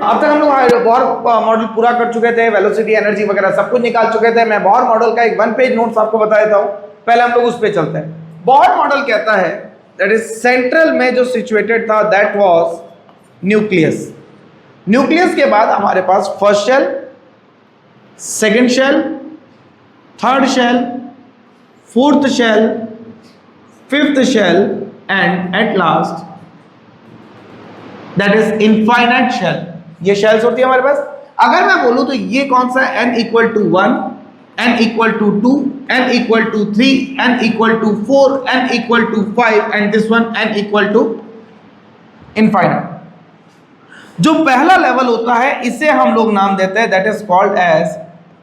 अब तक हम लोग बोहर मॉडल पूरा कर चुके थे, वेलोसिटी, एनर्जी वगैरह सब कुछ निकाल चुके थे। मैं बोहर मॉडल का एक 1 पेज नोट्स आपको बता देता हूं। पहले हम लोग उस पे चलते हैं। बोहर मॉडल कहता है दैट इज सेंट्रल में जो सिचुएटेड था दैट वाज न्यूक्लियस। न्यूक्लियस के बाद हमारे पास first shell, second shell, third shell, fourth shell, fifth shell and at last that is infinite shell. ये शेल्स होती है हमारे पास। अगर मैं बोलूं तो ये कौन सा n equal to 1, n equal to 2, n equal to 3, n equal to 4, n equal to 5 and this one n equal to infinite. जो पहला लेवल होता है इसे हम लोग नाम देते हैं that is called as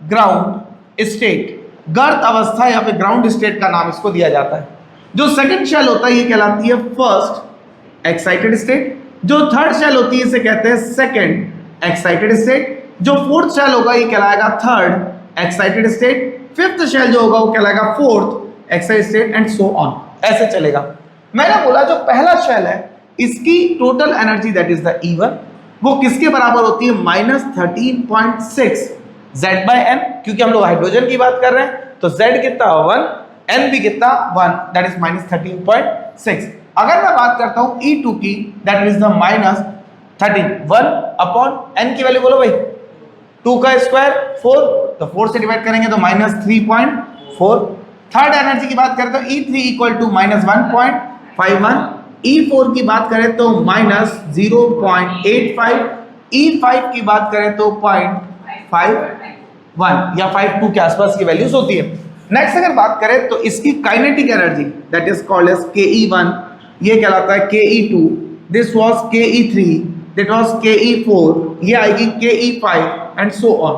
ground state. गर्त अवस्था या फिर ग्राउंड स्टेट का नाम इसको दिया जाता है। जो सेकंड शेल होता है ये कहलाती है फर्स्ट एक्साइटेड स्टेट। जो थर्ड शेल होती है इसे कहते हैं सेकंड एक्साइटेड स्टेट। जो फोर्थ शेल होगा ये कहलाएगा third excited state. Fifth shell जो होगा वो कहलाएगा fourth excited state and so on, ऐसे चलेगा। मैंने बोला जो पहला शेल है इसकी total energy that is the E1 वो किसके बराबर होती है -13.6 Z/n, क्योंकि हम लोग हाइड्रोजन की बात कर रहे हैं तो Z कितना 1, n भी कितना 1 दैट इज -13.6। अगर मैं बात करता हूं E2 की दैट इज द -13 1 n की वैल्यू बोलो भाई, 2 का स्क्वायर 4 तो 4 से डिवाइड करेंगे तो -3.4। थर्ड एनर्जी की बात करें तो E3 इक्वल टू -1.51। E4 की बात करें तो -0.85। E5 की बात करें तो 0.51 या 52 के आसपास की वैल्यूज होती है। नेक्स्ट अगर बात करें तो इसकी kinetic energy that is called as Ke1, ये कहलाता है Ke2, this was Ke3, that was Ke4, ये आएगी Ke5 and so on.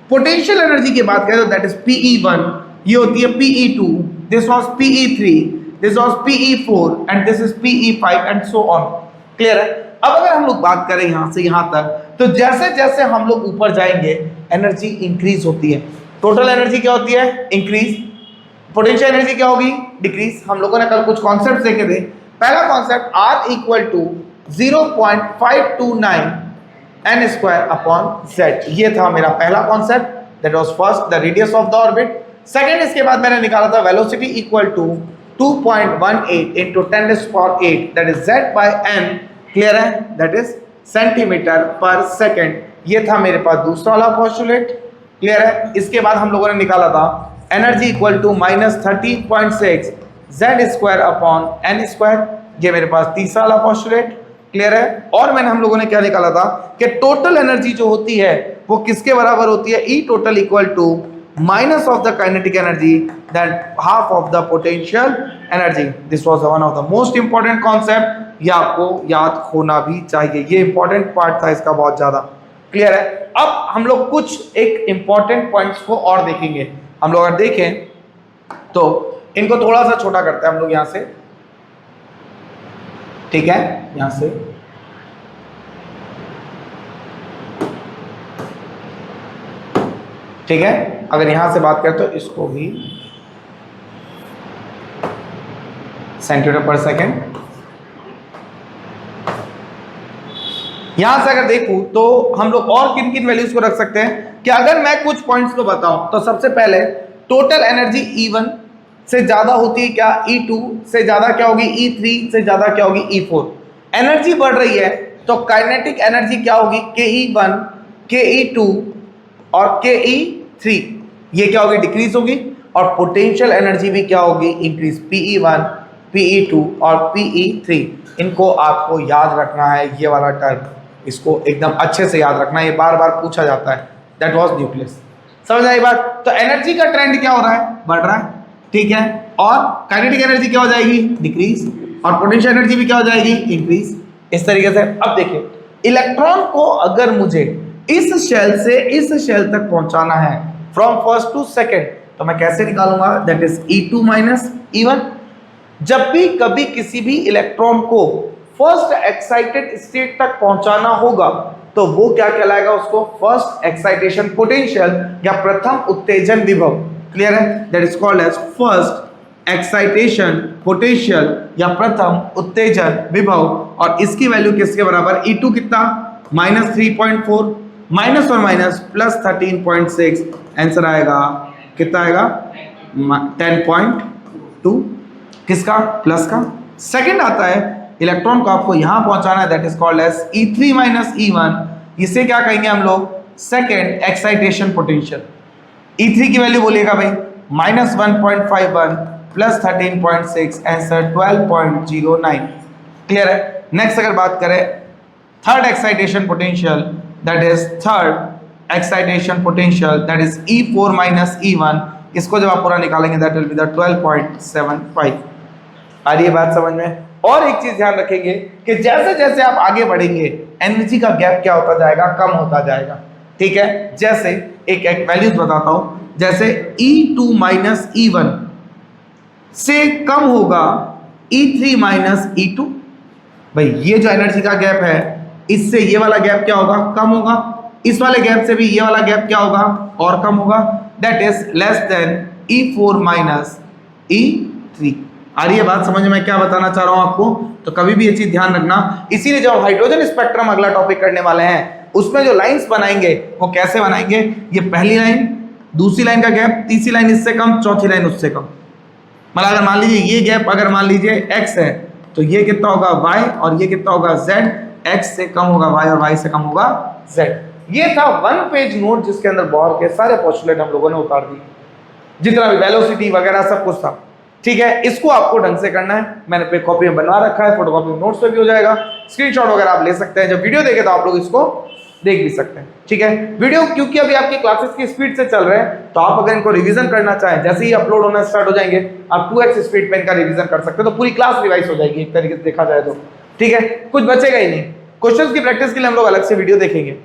Potential energy की बात करें तो दैट इज Pe1, ये होती है Pe2, this was Pe3, this was Pe4 and this is Pe5 and so on. Clear है? अब अगर हम लोग बात करें यहां से यहां तक तो जैसे जैसे हम लोग ऊपर जाएंगे एनर्जी इंक्रीज होती है। टोटल एनर्जी क्या होती है? इंक्रीज। पोटेंशियल एनर्जी क्या होगी? डिक्रीज। हम लोगों ने कल कुछ कॉन्सेप्ट देखे थे। पहला concept R equal to 0.529 n square upon z, ये था मेरा पहला concept that was first the radius of the orbit. Second इसके बाद मैंने निकाला था velocity equal to 2.18 into 10⁸ that is z/n। Clear है? दैट इज सेंटीमीटर पर सेकेंड। ये था मेरे पास दूसरा वाला पोस्टुलेट। क्लियर है? इसके बाद हम लोगों ने निकाला था energy equal to -13.6 z square upon n square, ये मेरे पास तीसरा वाला पोस्टुलेट। क्लियर है? और मैंने हम लोगों ने क्या निकाला था कि टोटल एनर्जी जो होती है वो किसके बराबर होती है? E total equal to minus of the kinetic energy that half of the potential energy. This was one of the most important concept, ये आपको याद होना भी चाहिए, ये इंपॉर्टेंट पार्ट था इसका बहुत ज्यादा। क्लियर है? अब हम लोग कुछ एक इंपॉर्टेंट पॉइंट्स को और देखेंगे। हम लोग अगर देखें तो इनको थोड़ा सा छोटा करते हैं हम लोग यहां से, ठीक है? यहां से ठीक है। अगर यहां से बात करें तो इसको भी सेंटीमीटर पर सेकेंड। यहां से अगर देखूं तो हम लोग और किन किन वैल्यूज को रख सकते हैं कि अगर मैं कुछ पॉइंट्स को बताऊं तो सबसे पहले टोटल एनर्जी E1 से ज्यादा होती है क्या? E2 से ज्यादा क्या होगी? E3 से ज्यादा क्या होगी? E4। एनर्जी बढ़ रही है तो काइनेटिक एनर्जी क्या होगी? Ke1, Ke2 और Ke3, ये क्या होगी? डिक्रीज होगी। और पोटेंशियल एनर्जी भी क्या होगी? इंक्रीज। Pe1, Pe2 और Pe3, इनको आपको याद रखना है। ये वाला टर्म इसको एकदम अच्छे से याद रखना है, ये बार बार पूछा जाता है। That was nucleus. समझ आई बात? तो एनर्जी का ट्रेंड क्या हो रहा है? बढ़ रहा है। ठीक है? और काइनेटिक एनर्जी क्या हो जाएगी? डिक्रीज। और पोटेंशियल एनर्जी भी क्या हो जाएगी? इंक्रीज। इस तरीके से अब देखिए, इलेक्ट्रॉन को अगर मुझे इस शेल से इस शेल तक पहुंचाना है फ्रॉम फर्स्ट टू सेकेंड, तो मैं कैसे निकालूंगा? That is E2 minus E1। जब भी कभी किसी भी इलेक्ट्रॉन को फर्स्ट एक्साइटेड स्टेट तक पहुंचाना होगा तो वो क्या कहलाएगा? उसको फर्स्ट एक्साइटेशन पोटेंशियल या प्रथम उत्तेजन विभव। क्लियर है? That is called as first excitation potential या प्रथम उत्तेजन विभव। और इसकी वैल्यू किसके बराबर? E2 कितना? -3.4 माइनस और माइनस प्लस 13.6, आंसर आएगा कितना आएगा 10.2, किसका प्लस का। सेकंड आता है इलेक्ट्रॉन को आपको यहां पहुंचाना है, that is called as E3 minus E1, इसे क्या कहेंगे हम लोग सेकंड एक्साइटेशन पोटेंशियल। E3 की वैल्यू बोलिएगा भाई -1.51 प्लस 13.6, आंसर 12.09, क्लियर है। नेक्स्ट अगर बात करें third excitation potential, that is third excitation potential that is E4 minus E1, इसको जब आप पूरा निकालेंगे दैट विल बी द 12.75। आ रही है बात समझ में। और एक चीज ध्यान रखेंगे कि जैसे जैसे आप आगे बढ़ेंगे एनर्जी का गैप क्या होता जाएगा, कम होता जाएगा, ठीक है। जैसे एक वैल्यूज बताता हूं, जैसे E2 माइनस E1 से कम होगा E3 माइनस E2, भाई ये जो एनर्जी का गैप है इससे ये वाला गैप क्या होगा, कम होगा, इस वाले गैप से भी ये वाला गैप क्या होगा और कम होगा, that is less than E4 minus E3। आ रही है बात समझ में क्या बताना चाह रहा हूं आपको। तो कभी भी ये चीज ध्यान रखना। इसीलिए जब हाइड्रोजन स्पेक्ट्रम अगला टॉपिक करने वाले हैं उसमें जो लाइंस बनाएंगे वो कैसे बनाएंगे, ये पहली लाइन, दूसरी लाइन का गैप, तीसरी लाइन इससे कम, चौथी लाइन उससे कम। मतलब अगर मान लीजिए ये गैप अगर मान लीजिए x है तो ये कितना होगा y और ये कितना होगा z, x से कम होगा y और y से कम होगा z। ये था 1 पेज नोट जिसके अंदर बोर के सारे पोस्टुलेट हम लोगों ने उतार दिए, जितना भी वेलोसिटी वगैरह सब कुछ था, ठीक है। इसको आपको ढंग से करना है, मैंने पे कॉपी में बनवा रखा है, फोटोकॉपी नोट्स पे भी हो जाएगा, स्क्रीनशॉट वगैरह आप ले सकते हैं। जब वीडियो देखे तो आप लोग इसको देख भी सकते हैं, ठीक है। वीडियो क्योंकि अभी आपकी क्लासेस की स्पीड से चल रहे हैं तो आप अगर इनको रिवीजन करना चाहें, जैसे ही अपलोड होना स्टार्ट हो जाएंगे आप 2x स्पीड पे इनका रिवीजन कर सकते हो, तो पूरी क्लास रिवाइज हो जाएगी एक तरीके से देखा जाए तो, ठीक है। कुछ बचेगा ही नहीं। क्वेश्चंस की प्रैक्टिस के लिए हम लोग अलग से वीडियो देखेंगे।